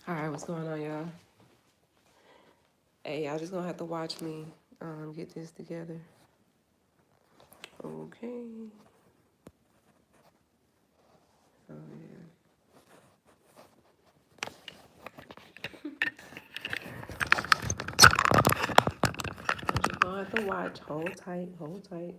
Alright, what's going on, y'all? Hey, y'all just gonna have to watch me get this together. Okay. Oh, yeah. Just gonna have to watch. Hold tight, hold tight.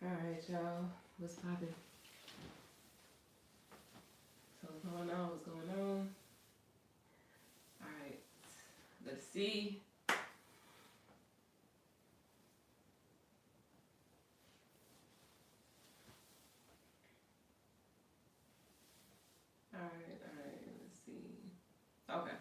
Alright, y'all. What's poppin'? So what's going on? What's going on? Alright. Let's see. Alright, let's see. Okay.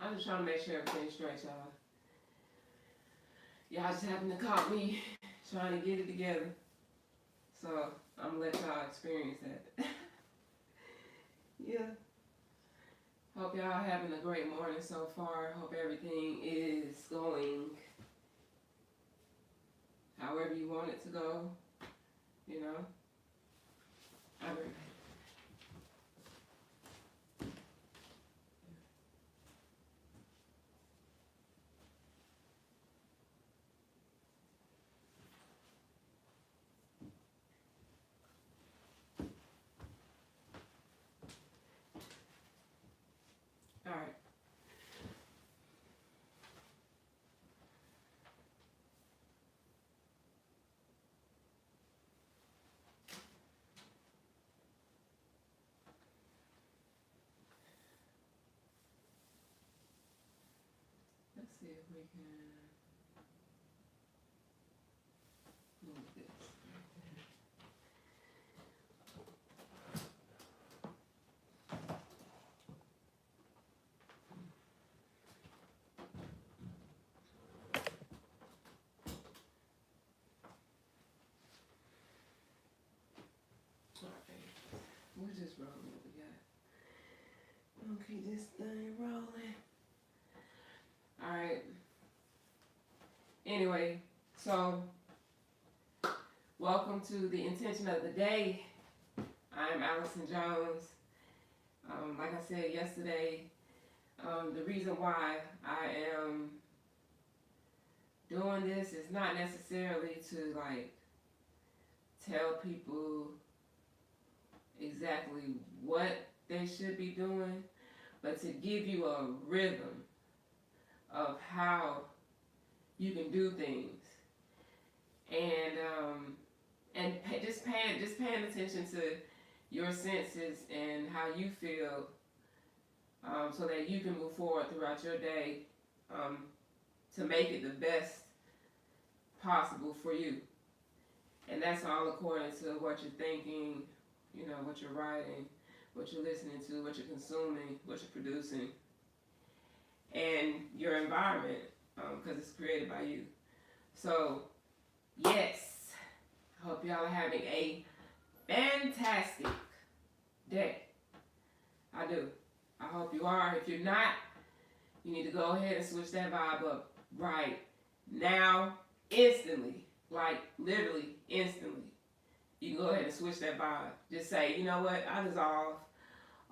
I'm just trying to make sure everything's straight, y'all. Y'all just happen to caught me trying to get it together. So I'm gonna let y'all experience that. Yeah. Hope y'all having a great morning so far. Hope everything is going however you want it to go. You know. I agree. All right. Let's see if we can move this. All right. We're just rolling what we got. Okay, this thing rolling. All right. Anyway, so welcome to the intention of the day. I'm Allison Jones. Like I said yesterday, the reason why I am doing this is not necessarily to like tell people exactly what they should be doing, but to give you a rhythm of how you can do things, and just paying attention to your senses and how you feel, so that you can move forward throughout your day, um, to make it the best possible for you. And that's all according to what you're thinking, what you're writing, what you're listening to, what you're consuming, what you're producing, and your environment, because it's created by you. So, yes, I hope y'all are having a fantastic day. I do. I hope you are. If you're not, You need to go ahead and switch that vibe up right now, instantly. Like, literally, instantly. You can go ahead and switch that vibe. Just say, you know what, I dissolve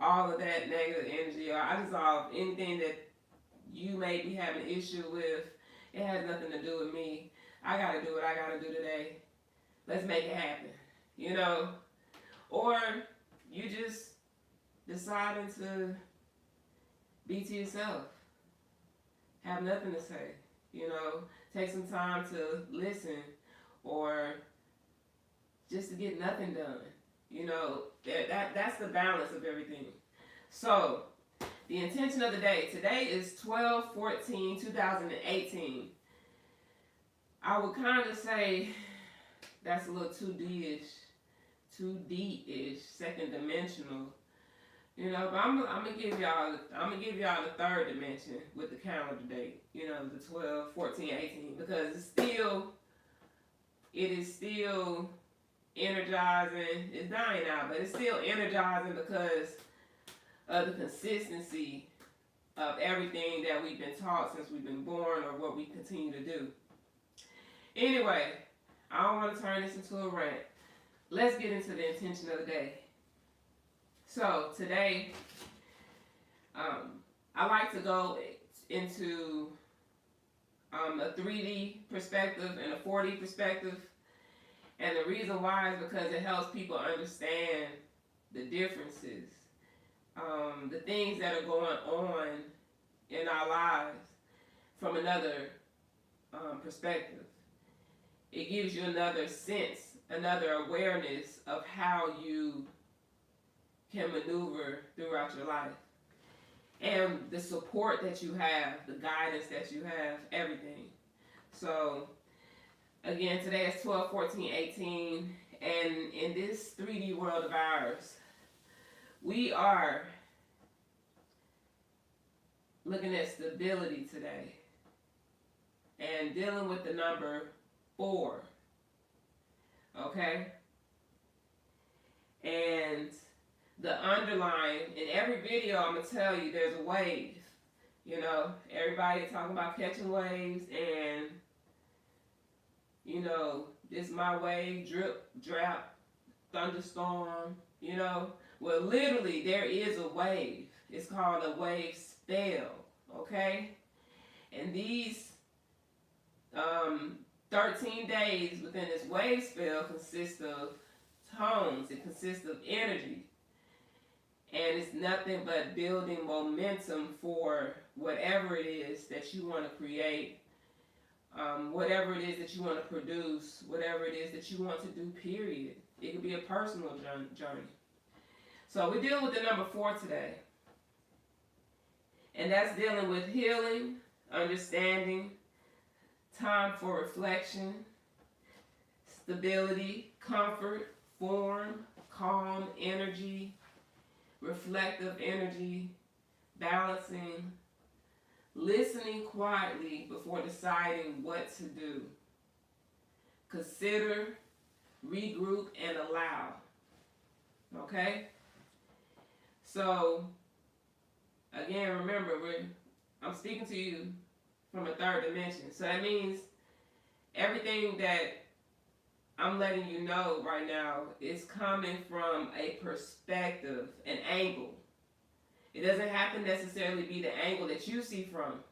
all of that negative energy, or I dissolve anything that you may be having an issue with. It has nothing to do with me. I gotta do what I gotta do today. Let's make it happen. You know? Or you just deciding to be to yourself. Have nothing to say. You know? Take some time to listen, or just to get nothing done. You know, that's the balance of everything. So, the intention of the day. Today is 12/14/2018. I would kind of say that's a little 2D-ish, second dimensional. You know, but I'm gonna give y'all the third dimension with the calendar date. You know, the 12/14/18, because it is still energizing. It's dying out, but it's still energizing because of the consistency of everything that we've been taught since we've been born, or what we continue to do. Anyway, I don't want to turn this into a rant. Let's get into the intention of the day. So today, I like to go into a 3D perspective and a 4D perspective. And the reason why is because it helps people understand the differences, the things that are going on in our lives from another perspective. It gives you another sense, another awareness of how you can maneuver throughout your life. And the support that you have, the guidance that you have, everything. So, again, today is 12/14/18, and in this 3D world of ours, we are looking at stability today and dealing with the number 4. Okay? And the underlying, in every video I'm going to tell you there's a wave. You know, everybody talking about catching waves, and you know, this my wave, drip, drop, thunderstorm, you know. Well, literally, there is a wave. It's called a wave spell, okay? And these 13 days within this wave spell consist of tones. It consists of energy. And it's nothing but building momentum for whatever it is that you want to create, whatever it is that you want to produce, whatever it is that you want to do, period. It could be a personal journey. So we're dealing with the number 4 today. And that's dealing with healing, understanding, time for reflection, stability, comfort, form, calm energy, reflective energy, balancing, listening quietly before deciding what to do. Consider, regroup, and allow. Okay? So, again, remember, I'm speaking to you from a third dimension. So that means everything that I'm letting you know right now is coming from a perspective, an angle. It doesn't have to necessarily be the angle that you see from.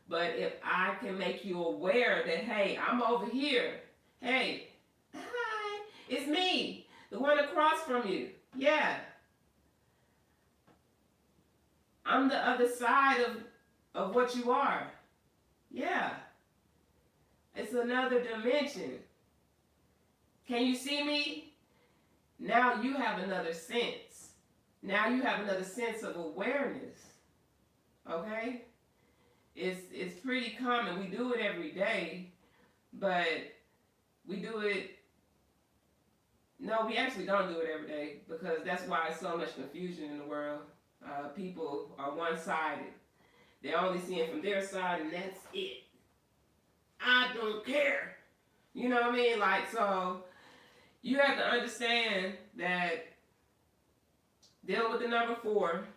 But if I can make you aware that, hey, I'm over here. Hey, hi, it's me, the one across from you. Yeah. I'm the other side of what you are. Yeah. It's another dimension. Can you see me? Now you have another sense. Now you have another sense of awareness. Okay? It's pretty common. We do it every day, but we do it. No, we actually don't do it every day, because that's why there's so much confusion in the world. People are one-sided. They're only seeing from their side, and that's it. I don't care. You know what I mean? Like, so you have to understand that dealing with the number 4,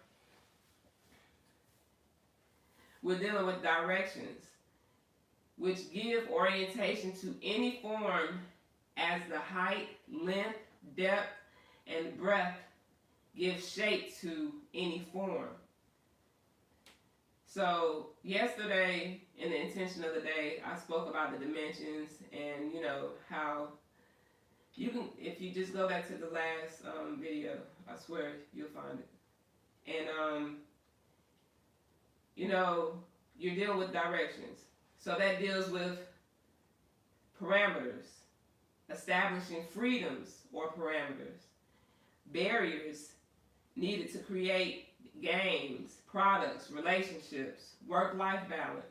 we're dealing with directions, which give orientation to any form as the height, length, depth, and breadth give shape to any form. So yesterday, in the intention of the day, I spoke about the dimensions and how you can, if you just go back to the last video, I swear you'll find it. And you're dealing with directions. So that deals with parameters, establishing freedoms or parameters, barriers needed to create games, products, relationships, work-life balance.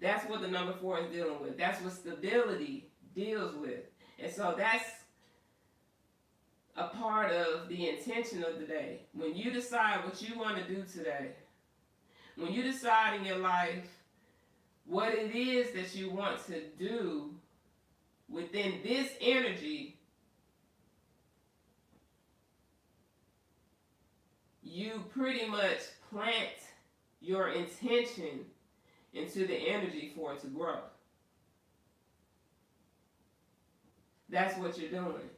That's what the number 4 is dealing with. That's what stability deals with. And so that's a part of the intention of the day. When you decide what you want to do today, when you decide in your life what it is that you want to do within this energy, you pretty much plant your intention into the energy for it to grow. That's what you're doing.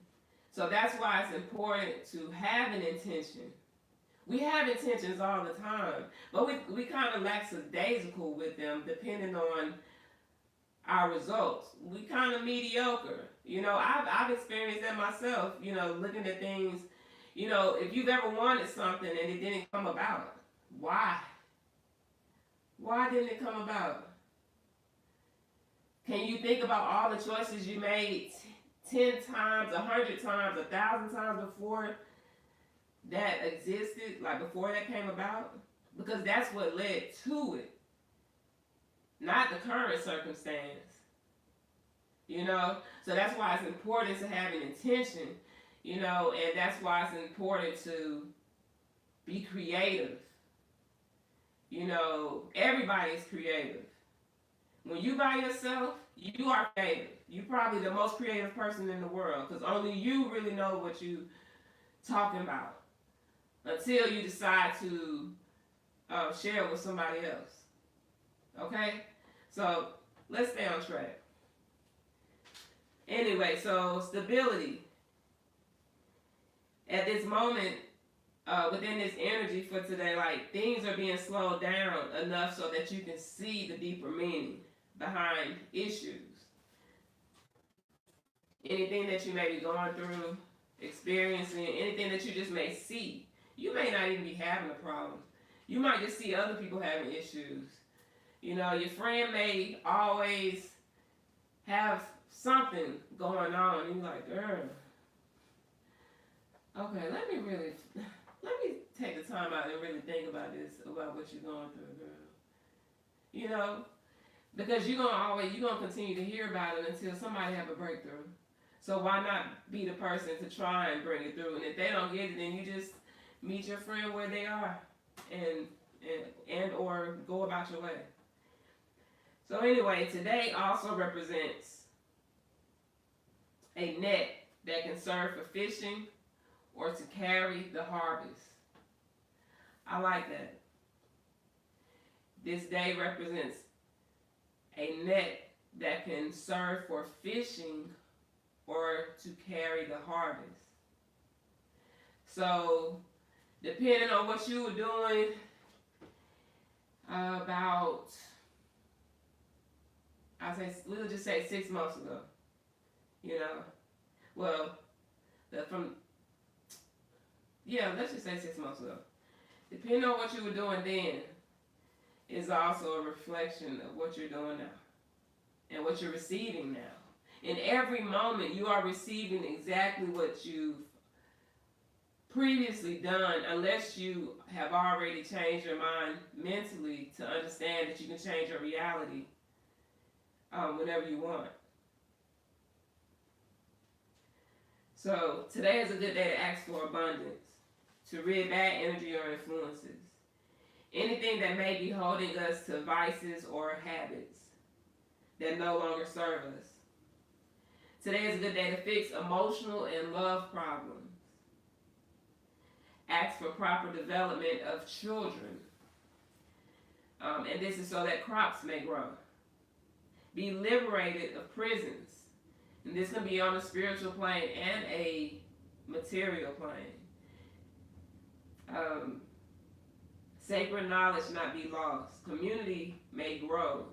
So that's why it's important to have an intention. We have intentions all the time, but we kind of lackadaisical with them depending on our results. We kind of mediocre. I've experienced that myself, looking at things. If you've ever wanted something and it didn't come about, why? Why didn't it come about? Can you think about all the choices you made 10 times, 100 times, 1,000 times before that existed, like before that came about? Because that's what led to it, not the current circumstance. So that's why it's important to have an intention, and that's why it's important to be creative. Everybody's creative. When you by yourself, you are creative. You're probably the most creative person in the world because only you really know what you're talking about until you decide to share it with somebody else. Okay? So let's stay on track. Anyway, so stability. At this moment, within this energy for today, like things are being slowed down enough so that you can see the deeper meaning behind issues. Anything that you may be going through, experiencing, anything that you just may see. You may not even be having a problem. You might just see other people having issues. Your friend may always have something going on. And you're like, girl, okay, let me take the time out and really think about this, about what you're going through, girl. Because you're gonna continue to hear about it until somebody have a breakthrough. So why not be the person to try and bring it through? And if they don't get it, then you just meet your friend where they are and or go about your way. So anyway, today also represents a net that can serve for fishing or to carry the harvest. I like that. This day represents a net that can serve for fishing or to carry the harvest. So, depending on what you were doing we'll just say 6 months ago, let's just say 6 months ago. Depending on what you were doing then is also a reflection of what you're doing now and what you're receiving now. In every moment, you are receiving exactly what you've previously done, unless you have already changed your mind mentally to understand that you can change your reality whenever you want. So today is a good day to ask for abundance, to rid bad energy or influences. Anything that may be holding us to vices or habits that no longer serve us. Today is a good day to fix emotional and love problems. Ask for proper development of children. And this is so that crops may grow. Be liberated of prisons. And this can be on a spiritual plane and a material plane. Sacred knowledge not be lost. Community may grow.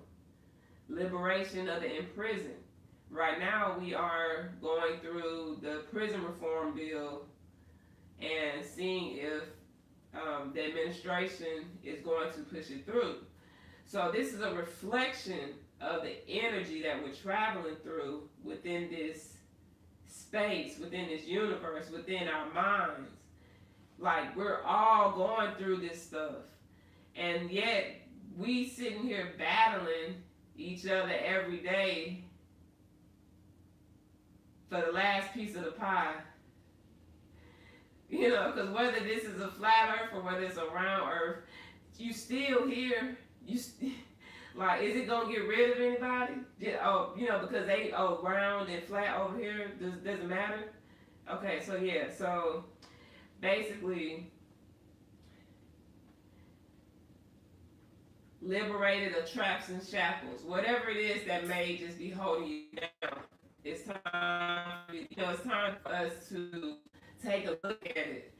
Liberation of the imprisoned. Right now we are going through the prison reform bill and seeing if the administration is going to push it through. So this is a reflection of the energy that we're traveling through within this space, within this universe, within our minds. Like, we're all going through this stuff. And yet, we sitting here battling each other every day for the last piece of the pie. You know, because whether this is a flat earth or whether it's a round earth, you still here. Like, is it going to get rid of anybody? Because they, round and flat over here, doesn't matter? Okay, so yeah, so basically, liberated of traps and shackles. Whatever it is that may just be holding you down, it's time for us to take a look at it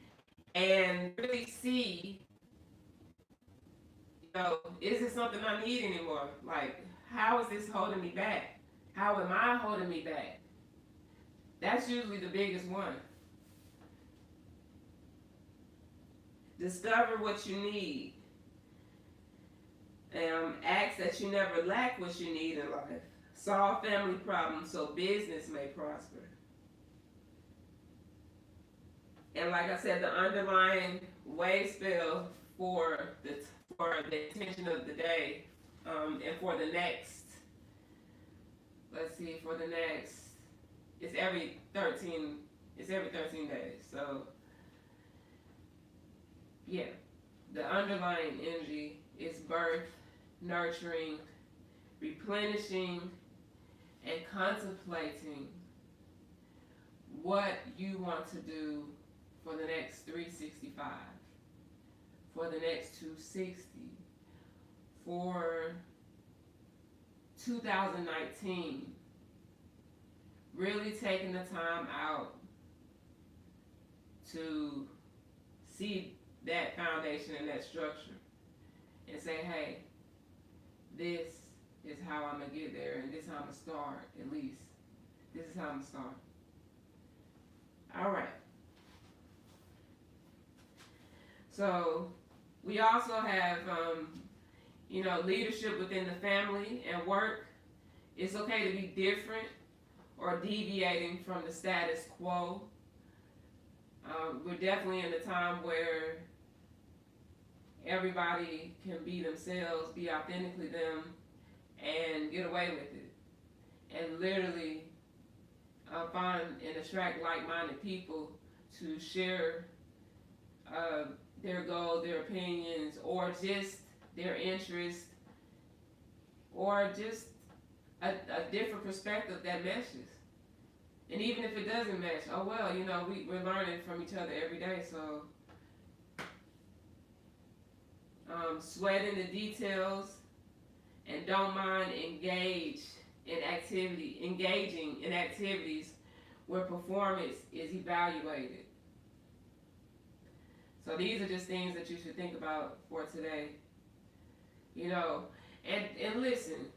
and really see, is it something I need anymore? Like, how is this holding me back? How am I holding me back? That's usually the biggest one. Discover what you need. Ask that you never lack what you need in life. Solve family problems so business may prosper. And like I said, the underlying wave spell for the intention of the day, and for the next, it's every 13 days. So yeah, the underlying energy is birth, nurturing, replenishing, and contemplating what you want to do for the next 365, for the next 260, for 2019. Really taking the time out to see that foundation and that structure and say, hey, this is how I'm going to get there, and this is how I'm going to start, at least. This is how I'm going to start. All right. So we also have, leadership within the family and work. It's okay to be different or deviating from the status quo. We're definitely in a time where everybody can be themselves, be authentically them, and get away with it. And literally find and attract like-minded people to share their goals, their opinions, or just their interests, or just a different perspective that meshes. And even if it doesn't mesh, oh well, we're learning from each other every day, so sweating the details, and don't mind engaging in activities where performance is evaluated. So these are just things that you should think about for today. And listen,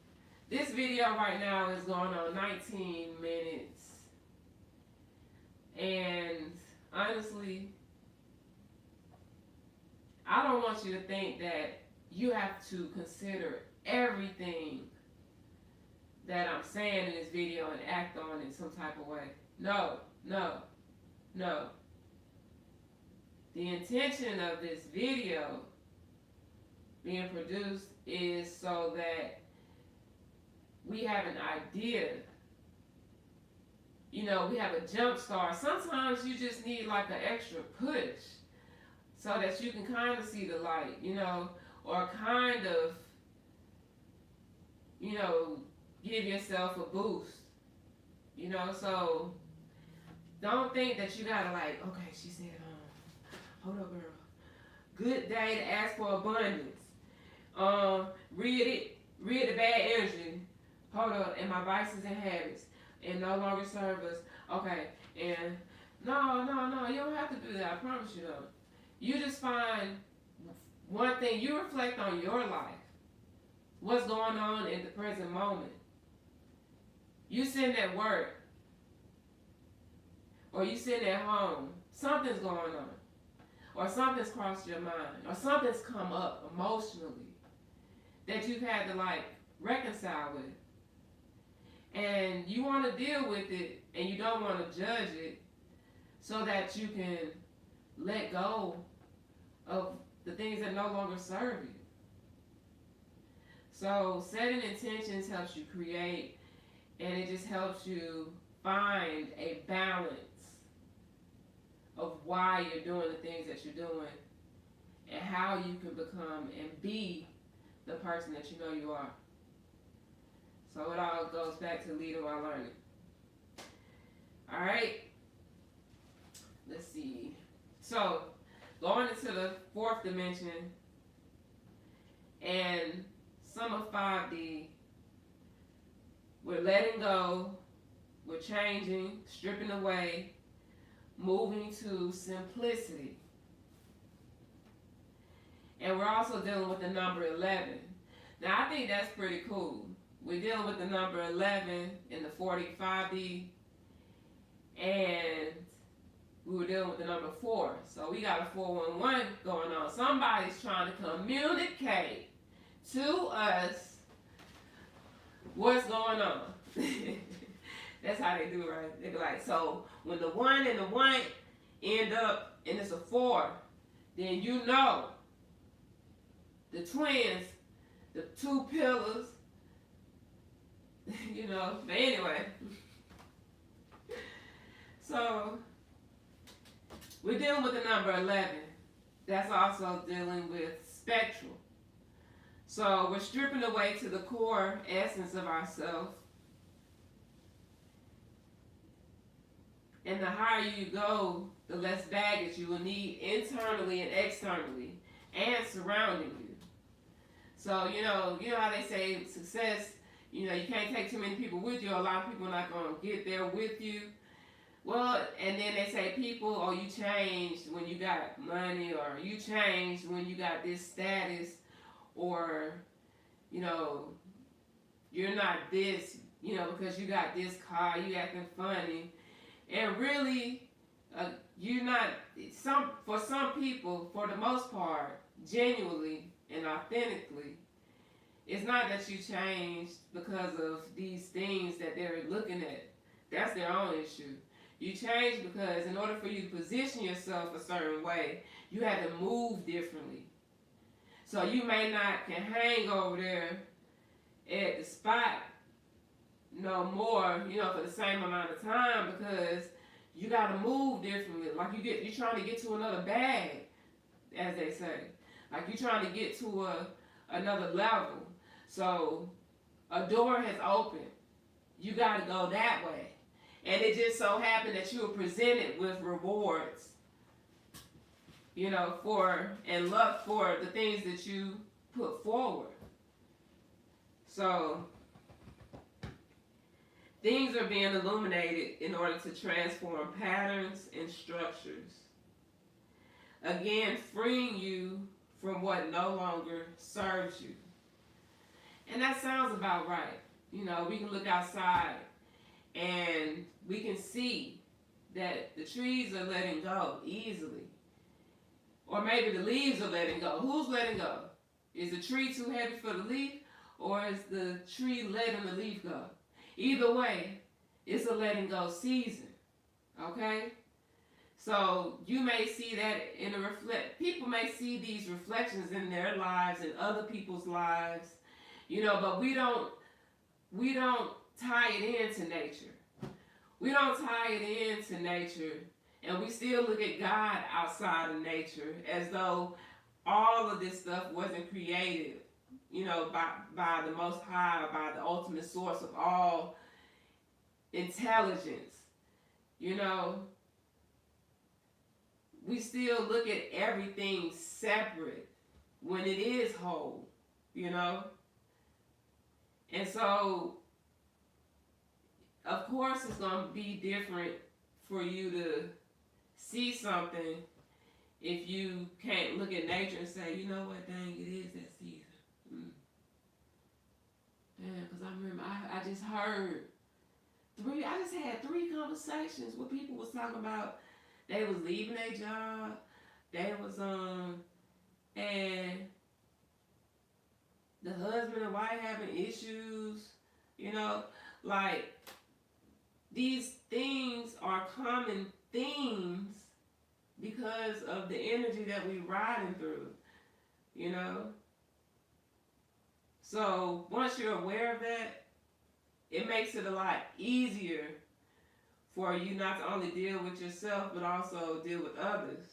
this video right now is going on 19 minutes. And honestly, I don't want you to think that you have to consider everything that I'm saying in this video and act on it some type of way. No. The intention of this video being produced is so that we have an idea. We have a jump start. Sometimes you just need like an extra push so that you can kind of see the light, or kind of, give yourself a boost, so don't think that you gotta okay, she said, hold up, girl. Good day to ask for abundance. Rid the bad energy. Hold up, and my vices and habits, and no longer serve us. Okay, and no, you don't have to do that. I promise you don't. You just find one thing. You reflect on your life. What's going on in the present moment? You sitting at work, or you sitting at home. Something's going on, or something's crossed your mind, or something's come up emotionally that you've had to like reconcile with. And you want to deal with it and you don't want to judge it so that you can let go of the things that no longer serve you. So setting intentions helps you create, and it just helps you find a balance of why you're doing the things that you're doing and how you can become and be the person that you know you are. So it all goes back to leading while learning. All right. Let's see. So going into the fourth dimension and some of 5D, we're letting go, we're changing, stripping away, moving to simplicity. And we're also dealing with the number 11. Now, I think that's pretty cool. We're dealing with the number 11 in the 45D, and we were dealing with the number 4. So we got a 411 going on. Somebody's trying to communicate to us what's going on. That's how they do it, right? They be like, so when the 1 and the 1 end up and it's a 4, then you know the twins, the two pillars, you know. But anyway, so we're dealing with the number 11. That's also dealing with spectral. So we're stripping away to the core essence of ourselves. And the higher you go, the less baggage you will need internally and externally and surrounding you. So, you know how they say success, you can't take too many people with you. A lot of people are not going to get there with you. Well, and then they say people, oh, you changed when you got money, or you changed when you got this status, or, you're not this, because you got this car, you acting funny. And really, you're not, for some people, for the most part, genuinely and authentically, it's not that you changed because of these things that they're looking at. That's their own issue. You changed because in order for you to position yourself a certain way, you had to move differently. So you may not can hang over there at the spot no more, for the same amount of time, because you got to move differently. Like you're trying to get to another bag, as they say. Like you're trying to get to another level. So a door has opened. You got to go that way. And it just so happened that you were presented with rewards, and luck for the things that you put forward. So things are being illuminated in order to transform patterns and structures. Again, freeing you from what no longer serves you. And that sounds about right. We can look outside and we can see that the trees are letting go easily. Or maybe the leaves are letting go. Who's letting go? Is the tree too heavy for the leaf, or is the tree letting the leaf go? Either way, it's a letting go season. Okay? So you may see that in people may see these reflections in their lives and other people's lives, but we don't tie it into nature. We don't tie it into nature, and we still look at God outside of nature as though all of this stuff wasn't created, by the Most High, by the ultimate source of all intelligence. We still look at everything separate when it is whole. you know? And so, of course, it's going to be different for you to see something if you can't look at nature and say, you know what, dang, it is that season. Damn, because I remember I just heard I just had 3 conversations where people was talking about they was leaving their job, they was, and the husband and wife having issues, you know, like, these things are common themes because of the energy that we riding through, you know. So once you're aware of that, it makes it a lot easier for you not to only deal with yourself, but also deal with others.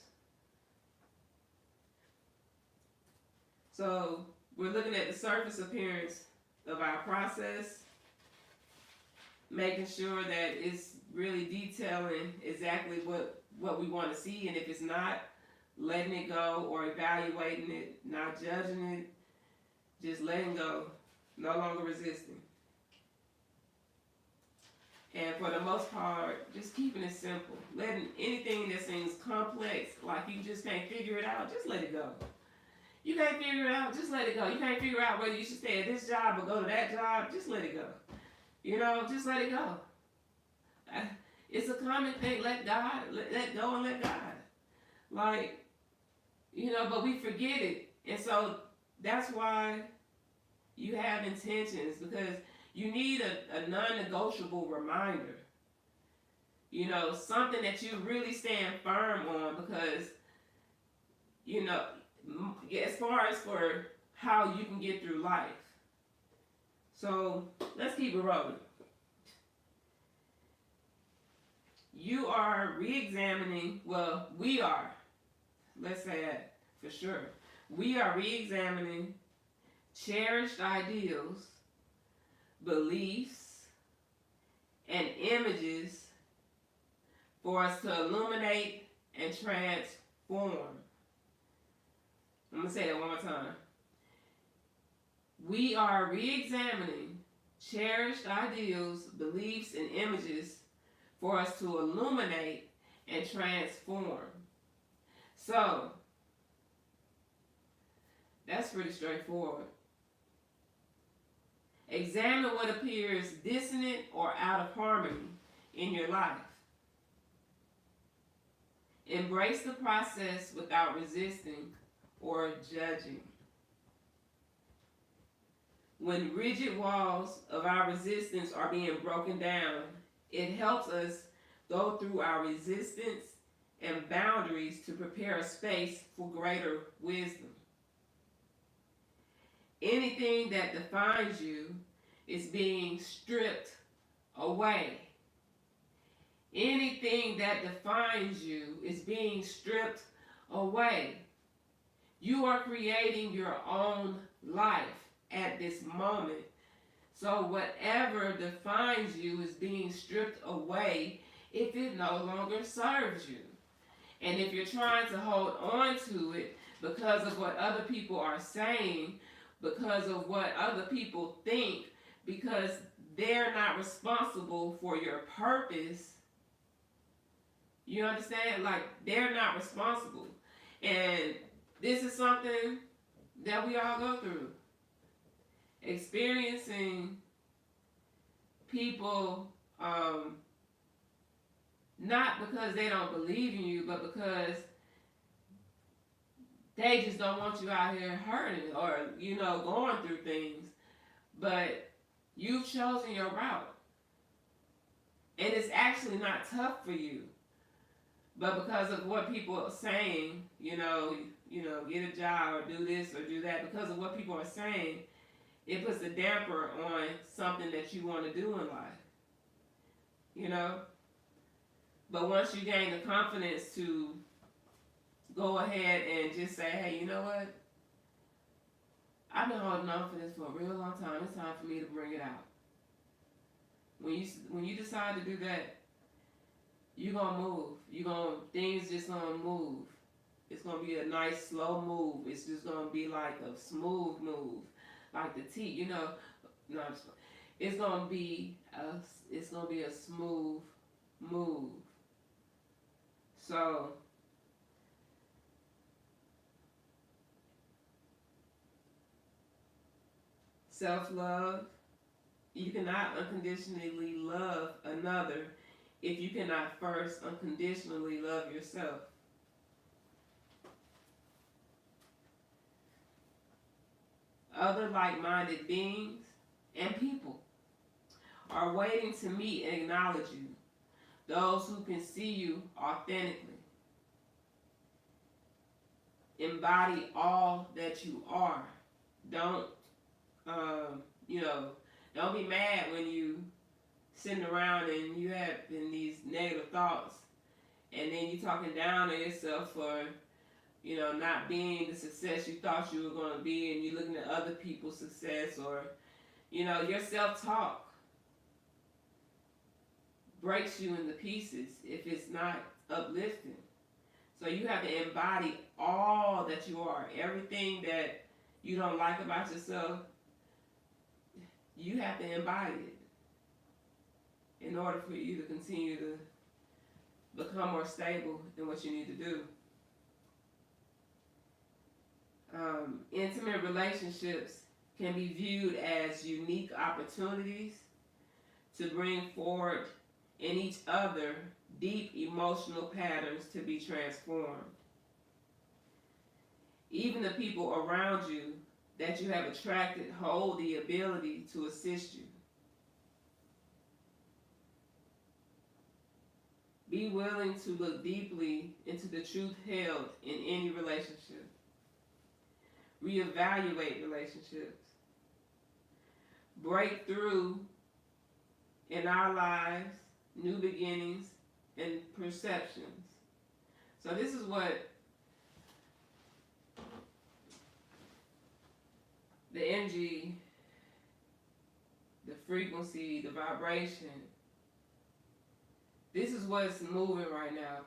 So we're looking at the surface appearance of our process, making sure that it's really detailing exactly what we want to see, and if it's not, letting it go or evaluating it, not judging it, just letting go, no longer resisting. And for the most part, just keeping it simple. Letting anything that seems complex, like you just can't figure it out, just let it go. You can't figure it out, just let it go. You can't figure out whether you should stay at this job or go to that job, just let it go. You know, just let it go. It's a common thing, let God, let go and let God. Like, you know, but we forget it. And so that's why you have intentions, because you need a non-negotiable reminder. You know, something that you really stand firm on, because, you know, as far as for how you can get through life. So let's keep it rolling. You are re-examining, well, we are, let's say that for sure. We are re-examining cherished ideals, beliefs, and images for us to illuminate and transform. I'm going to say that one more time. We are re-examining cherished ideals, beliefs, and images for us to illuminate and transform. So, that's pretty straightforward. Examine what appears dissonant or out of harmony in your life. Embrace the process without resisting or judging. When rigid walls of our resistance are being broken down, it helps us go through our resistance and boundaries to prepare a space for greater wisdom. Anything that defines you is being stripped away. Anything that defines you is being stripped away. You are creating your own life at this moment. So whatever defines you is being stripped away if it no longer serves you. And if you're trying to hold on to it because of what other people are saying, because of what other people think, because they're not responsible for your purpose, you understand? Like, they're not responsible. And this is something that we all go through. Experiencing people, not because they don't believe in you, but because they just don't want you out here hurting or, you know, going through things. But you've chosen your route. And it's actually not tough for you. But because of what people are saying, you know, get a job or do this or do that, because of what people are saying, it puts a damper on something that you want to do in life. You know? But once you gain the confidence to go ahead and just say, hey, you know what? I've been holding on for this for a real long time. It's time for me to bring it out. When you decide to do that, you're going to move. Things just going to move. It's going to be a nice, slow move. It's just going to be like a smooth move. like the tea, you know. No, it's gonna be a smooth move. So self love. You cannot unconditionally love another if you cannot first unconditionally love yourself. Other like minded beings and people are waiting to meet and acknowledge you. Those who can see you authentically. Embody all that you are. Don't, you know, don't be mad when you sitting around and you have these negative thoughts, and then you talking down on yourself for, you know, not being the success you thought you were going to be, and you're looking at other people's success, or, you know, your self-talk breaks you into pieces if it's not uplifting. So you have to embody all that you are. Everything that you don't like about yourself, you have to embody it in order for you to continue to become more stable in what you need to do. Intimate relationships can be viewed as unique opportunities to bring forward in each other deep emotional patterns to be transformed. Even the people around you that you have attracted hold the ability to assist you. Be willing to look deeply into the truth held in any relationship. Reevaluate relationships. Break through in our lives, new beginnings, and perceptions. So this is what the energy, the frequency, the vibration, this is what's moving right now,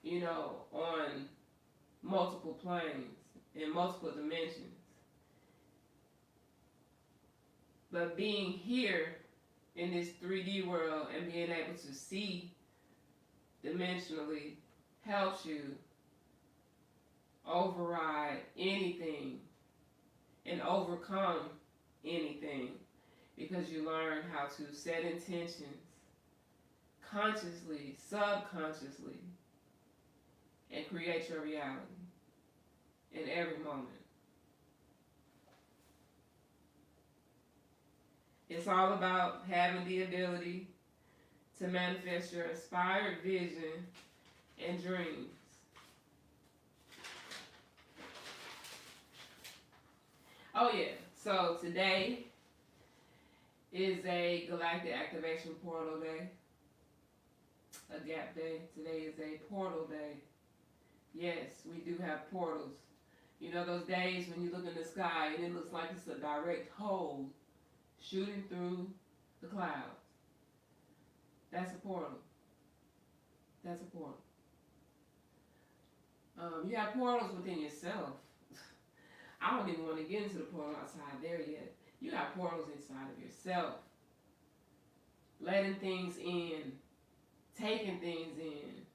you know, on multiple planes, in multiple dimensions. But being here in this 3D world and being able to see dimensionally helps you override anything and overcome anything, because you learn how to set intentions consciously, subconsciously, and create your reality in every moment. It's all about having the ability to manifest your inspired vision and dreams. Oh yeah, so today is a Galactic Activation Portal Day, a gap day. Today is a portal day. Yes, we do have portals. You know those days when you look in the sky and it looks like it's a direct hole shooting through the clouds. That's a portal. That's a portal. You have portals within yourself. I don't even want to get into the portal outside there yet. You have portals inside of yourself. Letting things in, taking things in,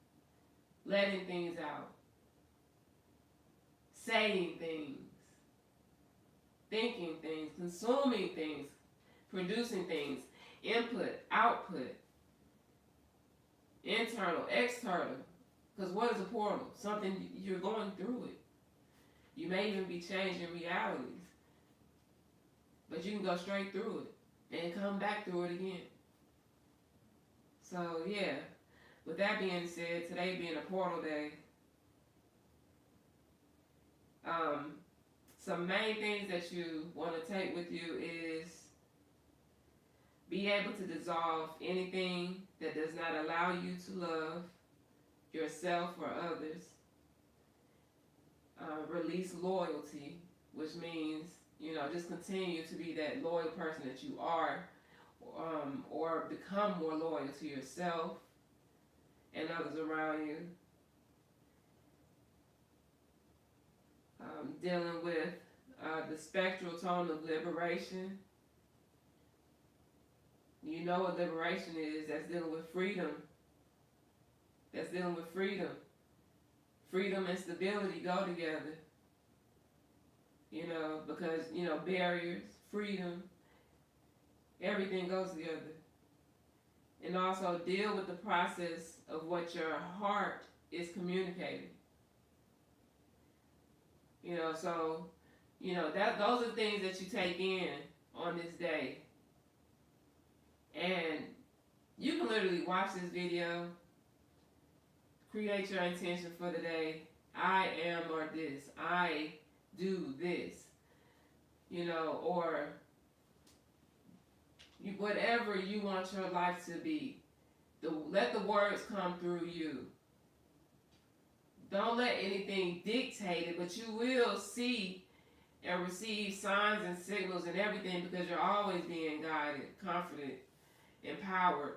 letting things out, saying things, thinking things, consuming things, producing things, input, output, internal, external. Because what is a portal? Something you're going through it. You may even be changing realities, but you can go straight through it and come back through it again. So yeah, with that being said, today being a portal day, some main things that you want to take with you is be able to dissolve anything that does not allow you to love yourself or others. Release loyalty, which means, you know, just continue to be that loyal person that you are, or become more loyal to yourself and others around you. Dealing with the spectral tone of liberation. You know what liberation is. That's dealing with freedom. That's dealing with freedom. Freedom and stability go together. You know, because, you know, barriers, freedom, everything goes together. And also deal with the process of what your heart is communicating. You know, so, you know, those are things that you take in on this day. And you can literally watch this video, create your intention for the day. I am or this. I do this. You know, or whatever you want your life to be. Let the words come through you. Don't let anything dictate it, but you will see and receive signs and signals and everything because you're always being guided, comforted, empowered.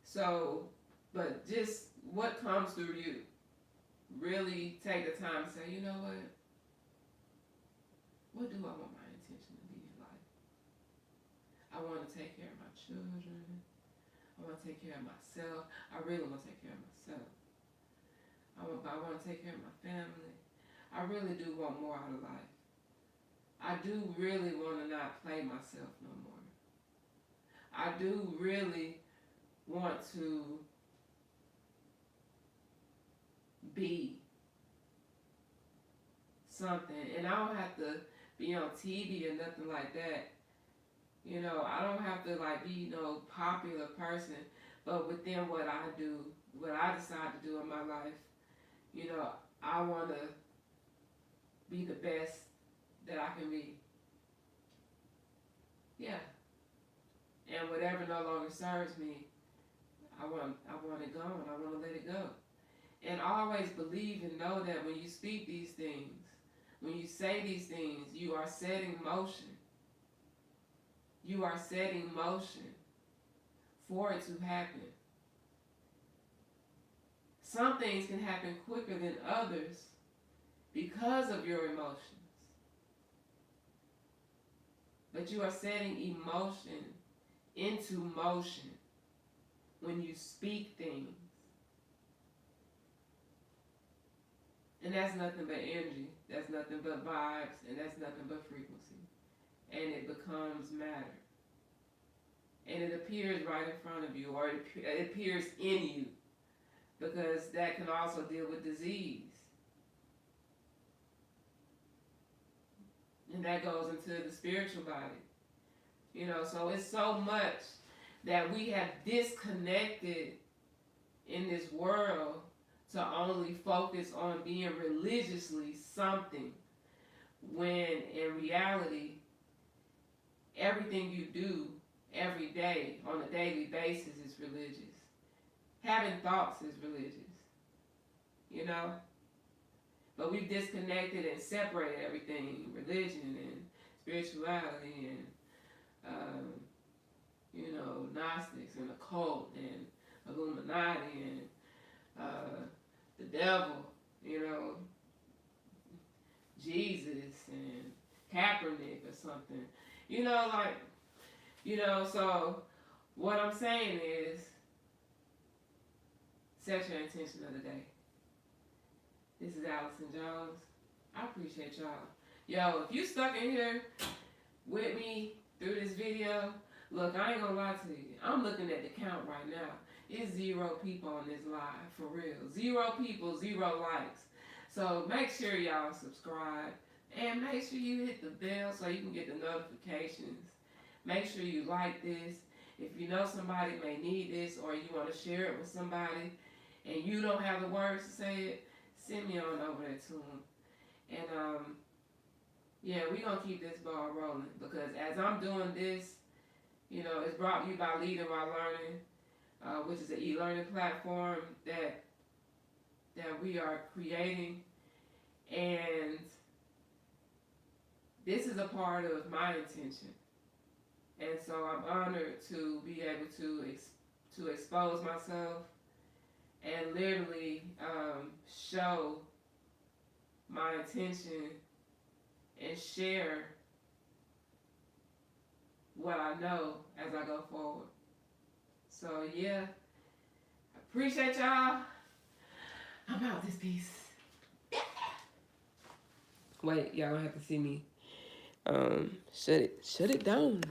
So, but just what comes through you. Really take the time to say, you know what? What do I want my intention to be in life? I want to take care of my children. I want to take care of myself. I really want to take care of myself. I want to take care of my family. I really do want more out of life. I do really want to not play myself no more. I do really want to be something. And I don't have to be on TV or nothing like that. You know, I don't have to like be no popular person. But within what I do, what I decide to do in my life, you know, I want to be the best that I can be. Yeah. And whatever no longer serves me, I want it gone. I want to let it go. And always believe and know that when you speak these things, when you say these things, you are setting motion. You are setting motion for it to happen. Some things can happen quicker than others because of your emotions. But you are setting emotion into motion when you speak things. And that's nothing but energy. That's nothing but vibes. And that's nothing but frequency. And it becomes matter. And it appears right in front of you, or it appears in you. Because that can also deal with disease. And that goes into the spiritual body. You know, so it's so much that we have disconnected in this world to only focus on being religiously something, when in reality, everything you do every day on a daily basis is religious. Having thoughts is religious, you know? But we've disconnected and separated everything, religion and spirituality and, you know, Gnostics and occult and Illuminati and the devil, you know, Jesus and Kaepernick or something. You know, like, you know, so what I'm saying is, set your intention of the day. This is Allison Jones. I appreciate y'all. Yo, if you stuck in here with me through this video, look, I ain't gonna lie to you. I'm looking at the count right now. It's 0 people on this live, for real. 0 people, 0 likes. So make sure y'all subscribe. And make sure you hit the bell so you can get the notifications. Make sure you like this. If you know somebody may need this, or you want to share it with somebody and you don't have the words to say it, send me on over there to them. And yeah, we're going to keep this ball rolling, because as I'm doing this, you know, it's brought to you by Leading While Learning, which is an e-learning platform that we are creating. And this is a part of my intention. And so I'm honored to be able to expose myself and literally show my intention and share what I know as I go forward. So yeah, appreciate y'all. I'm out this piece. Wait, y'all don't have to see me. Shut it down.